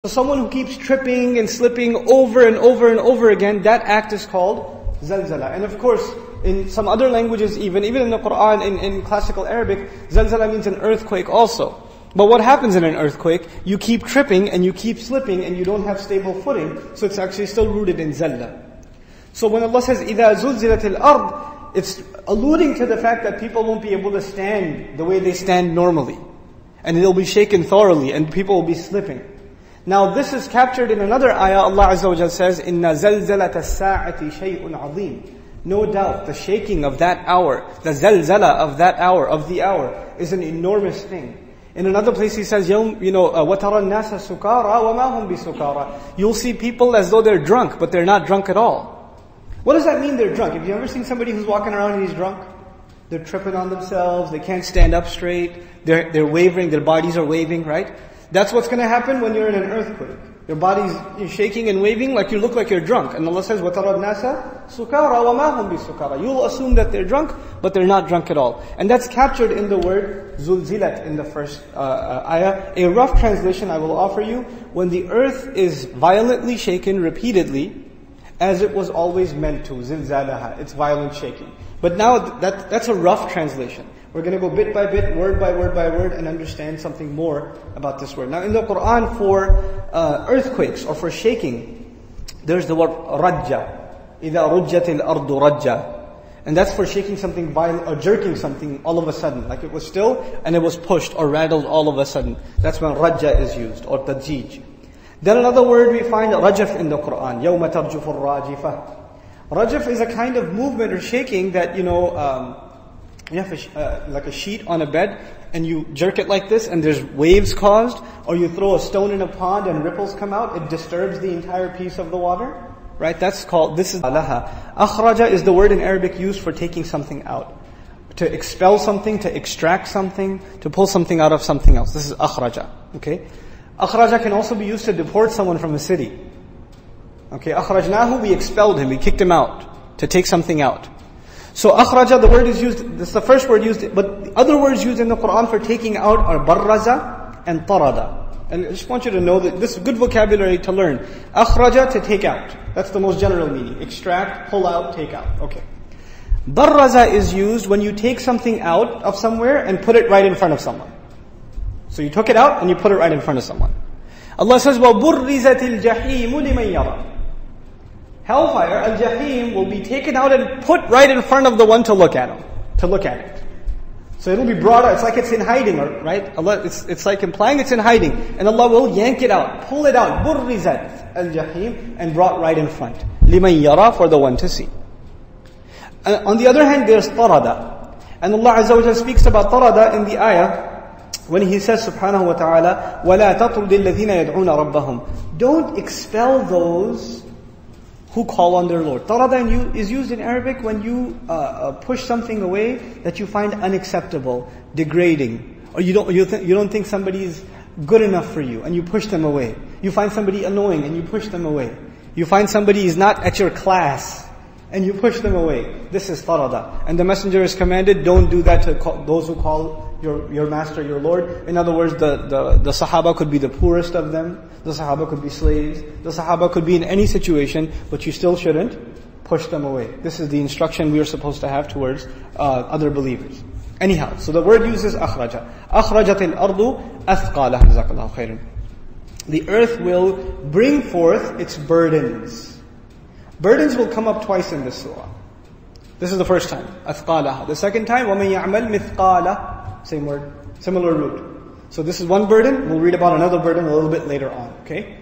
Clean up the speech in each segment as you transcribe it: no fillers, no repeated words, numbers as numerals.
So someone who keeps tripping and slipping over and over and over again, that act is called zalzala. And of course, in some other languages even in the Quran, in classical Arabic, zalzala means an earthquake also. But what happens in an earthquake? You keep tripping and you keep slipping and you don't have stable footing, so it's actually still rooted in zalla. So when Allah says, إِذَا زُلْزِلَتِ الْأَرْضِ, it's alluding to the fact that people won't be able to stand the way they stand normally. And they'll be shaken thoroughly and people will be slipping. Now this is captured in another ayah. Allah Azza wa Jalla says, إِنَّ زَلْزَلَةَ السَّاعَةِ شَيْءٌ عَظِيمٌ. No doubt, the shaking of that hour, the zalzala of that hour, of the hour, is an enormous thing. In another place He says, وَتَرَى النَّاسَ سُكَارَى وَمَا هُمْ بِسُكَارَى. You'll see people as though they're drunk, but they're not drunk at all. What does that mean they're drunk? Have you ever seen somebody who's walking around and he's drunk? They're tripping on themselves, they can't stand up straight, they're wavering, their bodies are waving, right? That's what's going to happen when you're in an earthquake. Your body's shaking and waving like you look like you're drunk. And Allah says, وَتَرَى النَّاسَ سُكَارَى وَمَا هُمْ بِسُكَارَى. You'll assume that they're drunk, but they're not drunk at all. And that's captured in the word zulzilat in the first ayah. A rough translation I will offer you: when the earth is violently shaken repeatedly, as it was always meant to, zilzalaha, it's violent shaking. But now that's a rough translation. We're going to go bit by bit, word by word by word, and understand something more about this word. Now in the Quran, for earthquakes or for shaking, there's the word rajja. إِذَا رُجَّتِ الْأَرْضُ رَجَّا. And that's for shaking something violent or jerking something all of a sudden. Like it was still and it was pushed or rattled all of a sudden. That's when rajja is used, or tadjij. Then another word we find, rajaf, in the Quran. يَوْمَ تَرْجُفُ الرَّاجِفَةِ. Rajaf is a kind of movement or shaking that, you have like a sheet on a bed and you jerk it like this and there's waves caused, or you throw a stone in a pond and ripples come out, it disturbs the entire piece of the water, right? This is alaha. Akhraja is the word in Arabic used for taking something out. To expel something, to extract something, to pull something out of something else. This is akhraja, okay? Akhraja can also be used to deport someone from a city. Okay, akhrajnahu, we expelled him, we kicked him out, to take something out. So akhraja, the word is used, this is the first word used, but the other words used in the Quran for taking out are barraza and tarada. And I just want you to know that this is good vocabulary to learn. Akhraja, to take out. That's the most general meaning. Extract, pull out, take out. Okay. Barraza is used when you take something out of somewhere and put it right in front of someone. So you took it out and you put it right in front of someone. Allah says, وَبُرِّزَتِ الْجَحِيمُ لِمَنْ يَرَى. Hellfire, al-jahim, will be taken out and put right in front of the one to look at it. So it'll be brought out. It's like it's in hiding, right? Allah, it's like implying it's in hiding. And Allah will yank it out, pull it out, burrizat al-jahim, and brought right in front. Liman yara, for the one to see. On the other hand, there's tarada. And Allah Azza wa Jalla speaks about tarada in the ayah when He says, subhanahu wa ta'ala, وَلَا تَطْرُدِ الَّذِينَ يَدْعُونَ رَبَّهُم. Don't expel those who call on their Lord. Tarada is used in Arabic when you push something away that you find unacceptable, degrading, or you don't think somebody is good enough for you, and you push them away. You find somebody annoying and you push them away. You find somebody is not at your class and you push them away. This is tarada. And the Messenger is commanded, don't do that to those who call your master, your Lord. In other words, the Sahaba could be the poorest of them. The Sahaba could be slaves. The Sahaba could be in any situation, but you still shouldn't push them away. This is the instruction we are supposed to have towards other believers. Anyhow, so the word uses akhraja. أَخْرَجَتِ الْأَرْضُ أَثْقَالَهَا. جَزَاكَ اللَّهُ خَيْرًا. The earth will bring forth its burdens. Burdens will come up twice in this surah. This is the first time, أَثْقَالَهَا. The second time, وَمَنْ يَعْمَلْ مِثْقَالَ. Same word, similar root. So this is one burden. We'll read about another burden a little bit later on. Okay?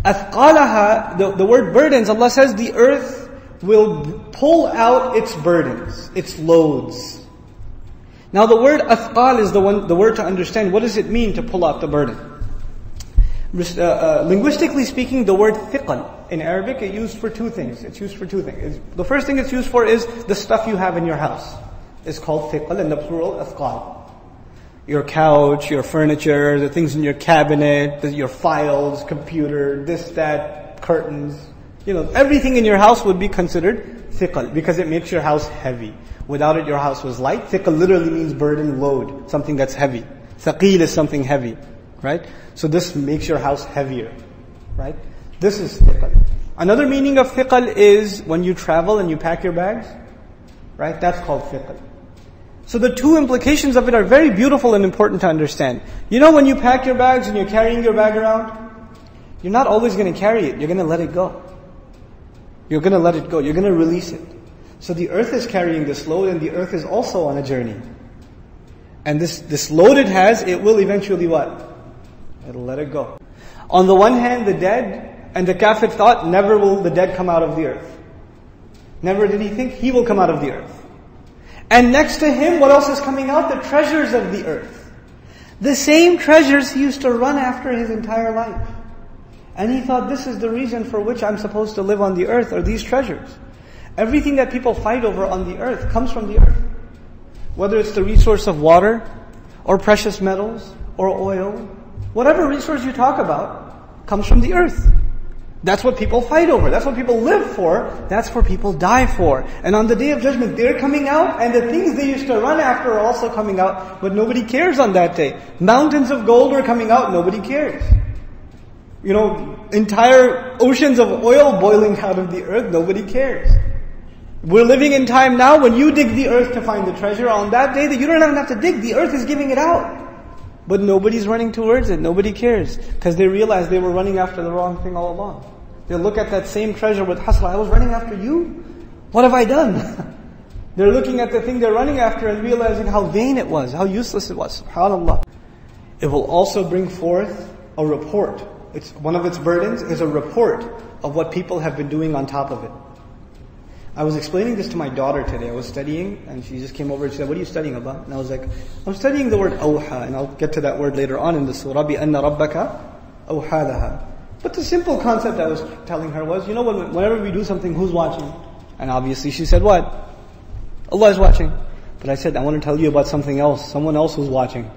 أَثْقَالَهَا, the word burdens, Allah says the earth will pull out its burdens, its loads. Now the word athqal is the word to understand. What does it mean to pull out the burden? Linguistically speaking, the word thiqal in Arabic is used for two things. The first thing it's used for is the stuff you have in your house. It's called thiqal, and the plural athqal. Your couch, your furniture, the things in your cabinet, your files, computer, this, that, curtains. Everything in your house would be considered thiqal because it makes your house heavy. Without it, your house was light. Thiqal literally means burden, load, something that's heavy. Thaqeel is something heavy. right? So this makes your house heavier, right? This is thiqal. Another meaning of thiqal is when you travel and you pack your bags, right? That's called thiqal. So the two implications of it are very beautiful and important to understand. You know when you pack your bags and you're carrying your bag around, you're not always going to carry it, you're going to let it go. You're going to let it go, you're going to release it. So the earth is carrying this load and the earth is also on a journey. And this load it has, it will eventually what? It'll let it go. On the one hand, the dead, and the kafir thought, never will the dead come out of the earth. Never did he think he will come out of the earth. And next to him, what else is coming out? The treasures of the earth. The same treasures he used to run after his entire life. And he thought, this is the reason for which I'm supposed to live on the earth, are these treasures. Everything that people fight over on the earth comes from the earth. Whether it's the resource of water, or precious metals, or oil, whatever resource you talk about comes from the earth. That's what people fight over. That's what people live for. That's what people die for. And on the Day of Judgment, they're coming out, and the things they used to run after are also coming out, but nobody cares on that day. Mountains of gold are coming out, nobody cares. You know, entire oceans of oil boiling out of the earth, nobody cares. We're living in time now when you dig the earth to find the treasure. On that day, that you don't even have to dig, the earth is giving it out. But nobody's running towards it, nobody cares. Because they realize they were running after the wrong thing all along. They look at that same treasure with hasra, I was running after you? What have I done? They're looking at the thing they're running after and realizing how vain it was, how useless it was. SubhanAllah. It will also bring forth a report. It's one of its burdens is a report of what people have been doing on top of it. I was explaining this to my daughter today. I was studying, and she just came over and she said, what are you studying about? And I was like, I'm studying the word awha, and I'll get to that word later on in the surah, بِأَنَّ رَبَّكَ أَوْحَى لَهَا. But the simple concept I was telling her was, you know, whenever we do something, who's watching? And obviously she said what? Allah is watching. But I said, I want to tell you about something else, someone else who's watching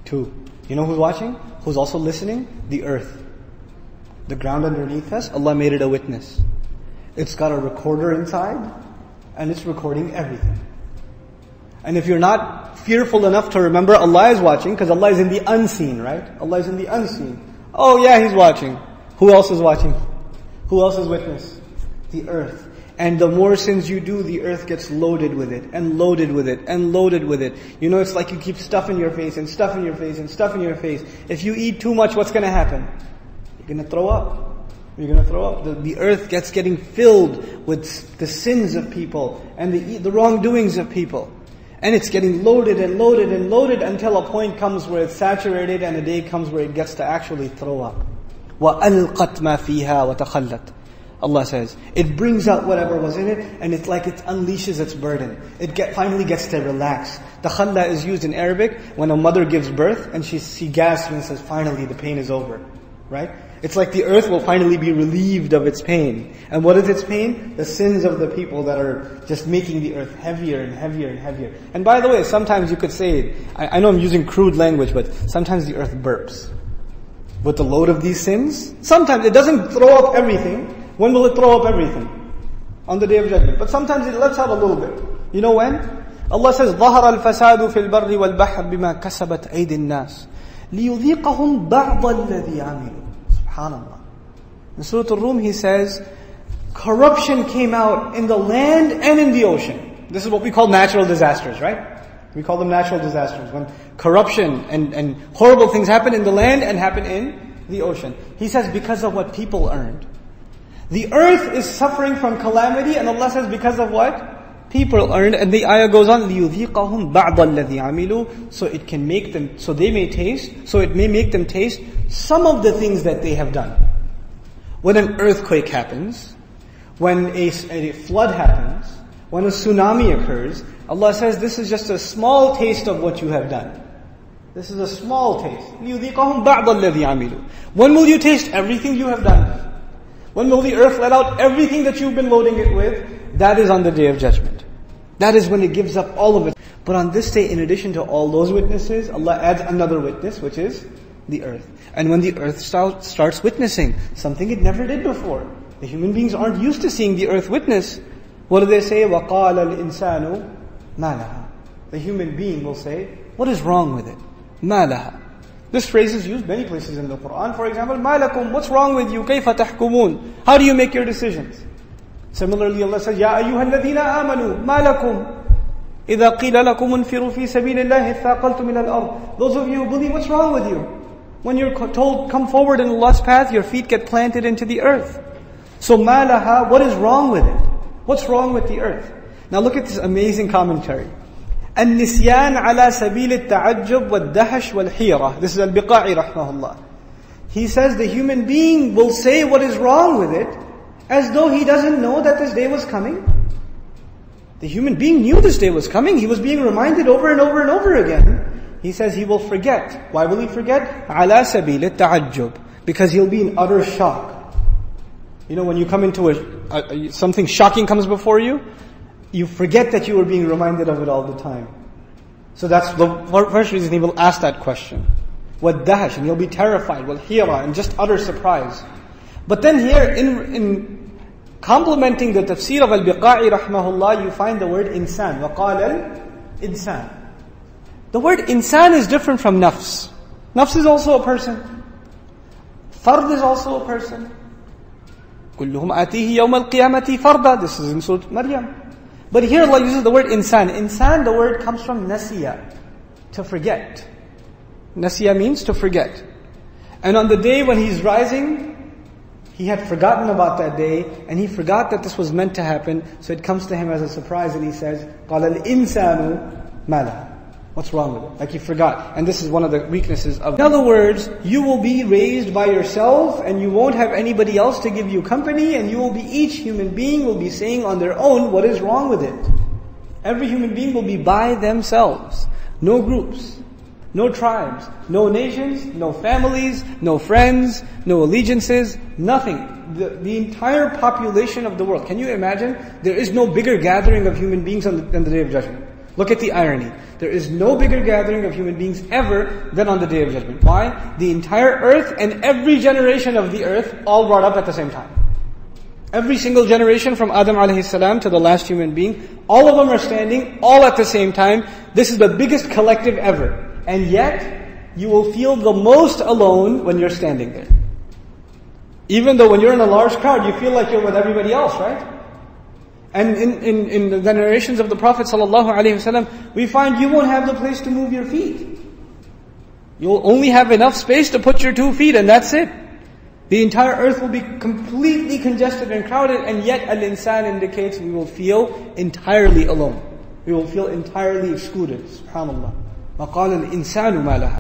too. You know who's watching? Who's also listening? The earth. The ground underneath us, Allah made it a witness. It's got a recorder inside, and it's recording everything. And if you're not fearful enough to remember Allah is watching, because Allah is in the unseen, right? Allah is in the unseen. Oh yeah, He's watching. Who else is watching? Who else is witness? The earth. And the more sins you do, the earth gets loaded with it, and loaded with it, and loaded with it. You know, it's like you keep stuff in your face, and stuff in your face, and stuff in your face. If you eat too much, what's going to happen? You're going to throw up. You're going to throw up. The earth getting filled with the sins of people, and the wrongdoings of people. And it's getting loaded and loaded and loaded until a point comes where it's saturated, and a day comes where it gets to actually throw up. وَأَلْقَتْ مَا فِيهَا وَتَخَلَّتْ. Allah says, it brings out whatever was in it, and it's like it unleashes its burden. It finally gets to relax. The khalla is used in Arabic when a mother gives birth, and she gasps and says, finally the pain is over. Right? It's like the earth will finally be relieved of its pain. And what is its pain? The sins of the people that are just making the earth heavier and heavier and heavier. And by the way, sometimes you could say, I know I'm using crude language, but sometimes the earth burps. With the load of these sins, sometimes it doesn't throw up everything. When will it throw up everything? On the Day of Judgment. But sometimes it lets out a little bit. You know when? Allah says, ظَهَرَ الْفَسَادُ فِي الْبَرِّ وَالْبَحْرِ بِمَا كَسَبَتْ أَيْدِي النَّاسِ لِيُذِيقَهُمْ بَعْضَ الَّذِي عَمِلُوا. SubhanAllah. In Surah Al-Rum he says, corruption came out in the land and in the ocean. This is what we call natural disasters, right? We call them natural disasters. When corruption and horrible things happen in the land and happen in the ocean. He says because of what people earned. The earth is suffering from calamity, and Allah says because of what? People earned. And the ayah goes on, لِيُذِيقَهُمْ بَعْضَ الَّذِي عَمِلُوا. So it can make them, so they may taste, so it may make them taste some of the things that they have done. When an earthquake happens, when a flood happens, when a tsunami occurs, Allah says this is just a small taste of what you have done. This is a small taste. لِيُذِيقَهُمْ بَعْضَ الَّذِي عَمِلُوا. When will you taste everything you have done? When will the earth let out everything that you've been loading it with? That is on the Day of Judgment. That is when it gives up all of it. But on this day, in addition to all those witnesses, Allah adds another witness, which is the earth. And when the earth starts witnessing something it never did before, the human beings aren't used to seeing the earth witness. What do they say? وَقَالَ الْإِنسَانُ مَا لَهَا. The human being will say, what is wrong with it? مَا لَهَا. This phrase is used many places in the Quran. For example, مَا لَكُمْ, what's wrong with you? كَيْفَ تَحْكُمُونَ, how do you make your decisions? Similarly, Allah says, يَا أَيُّهَا الَّذِينَ آمَنُوا مَا لَكُمْ إِذَا قِيلَ لَكُمْ انْفِرُوا فِي سَبِيلِ اللَّهِ اتَّاقَلْتُمْ مِنَ الْأَرْضِ. Those of you who believe, what's wrong with you? When you're told, come forward in Allah's path, your feet get planted into the earth. So مَا لَهَا, what is wrong with it? What's wrong with the earth? Now look at this amazing commentary. النسيان على سبيل التعجب والدهش والحيرة. This is Al-Biqa'i rahmahullah. He says the human being will say what is wrong with it as though he doesn't know that this day was coming. The human being knew this day was coming. He was being reminded over and over and over again. He says he will forget. Why will he forget? على سبيل التعجب. Because he'll be in utter shock. You know, when you come into something shocking comes before you, you forget that you were being reminded of it all the time. So that's the first reason he will ask that question. وَالدَّهَشْ, and he'll be terrified. وَالْحِيرَةِ, and just utter surprise. But then here, in complementing the tafsir of Al-Biqa'i rahmahullah, you find the word insan. وَقَالَ الْإِنسان. The word insan is different from nafs. Nafs is also a person. Fard is also a person. كُلُّهُمْ آتِيهِ يَوْمَ الْقِيَامَةِ فَرْدًا. This is in Surah Maryam. But here Allah uses the word insan. Insan, the word comes from nasiya, to forget. Nasiya means to forget. And on the day when he's rising, he had forgotten about that day, and he forgot that this was meant to happen, so it comes to him as a surprise, and he says, قَالَ الْإِنسَانُ مَا لَهَا. What's wrong with it? Like he forgot. And this is one of the weaknesses of it. In other words, you will be raised by yourself, and you won't have anybody else to give you company, and you will be, each human being will be saying on their own what is wrong with it. Every human being will be by themselves. No groups, no tribes, no nations, no families, no friends, no allegiances, nothing. The entire population of the world. Can you imagine? There is no bigger gathering of human beings than the Day of Judgment. Look at the irony. There is no bigger gathering of human beings ever than on the Day of Judgment. Why? The entire earth and every generation of the earth all brought up at the same time. Every single generation from Adam alayhi salam to the last human being, all of them are standing all at the same time. This is the biggest collective ever. And yet, you will feel the most alone when you're standing there. Even though when you're in a large crowd, you feel like you're with everybody else, right? And in the narrations of the Prophet ﷺ, we find you won't have the place to move your feet. You'll only have enough space to put your 2 feet, and that's it. The entire earth will be completely congested and crowded, and yet al-insan indicates we will feel entirely alone. We will feel entirely excluded. SubhanAllah. وَقَالَ الْإِنسَانُ مَا لَهَا.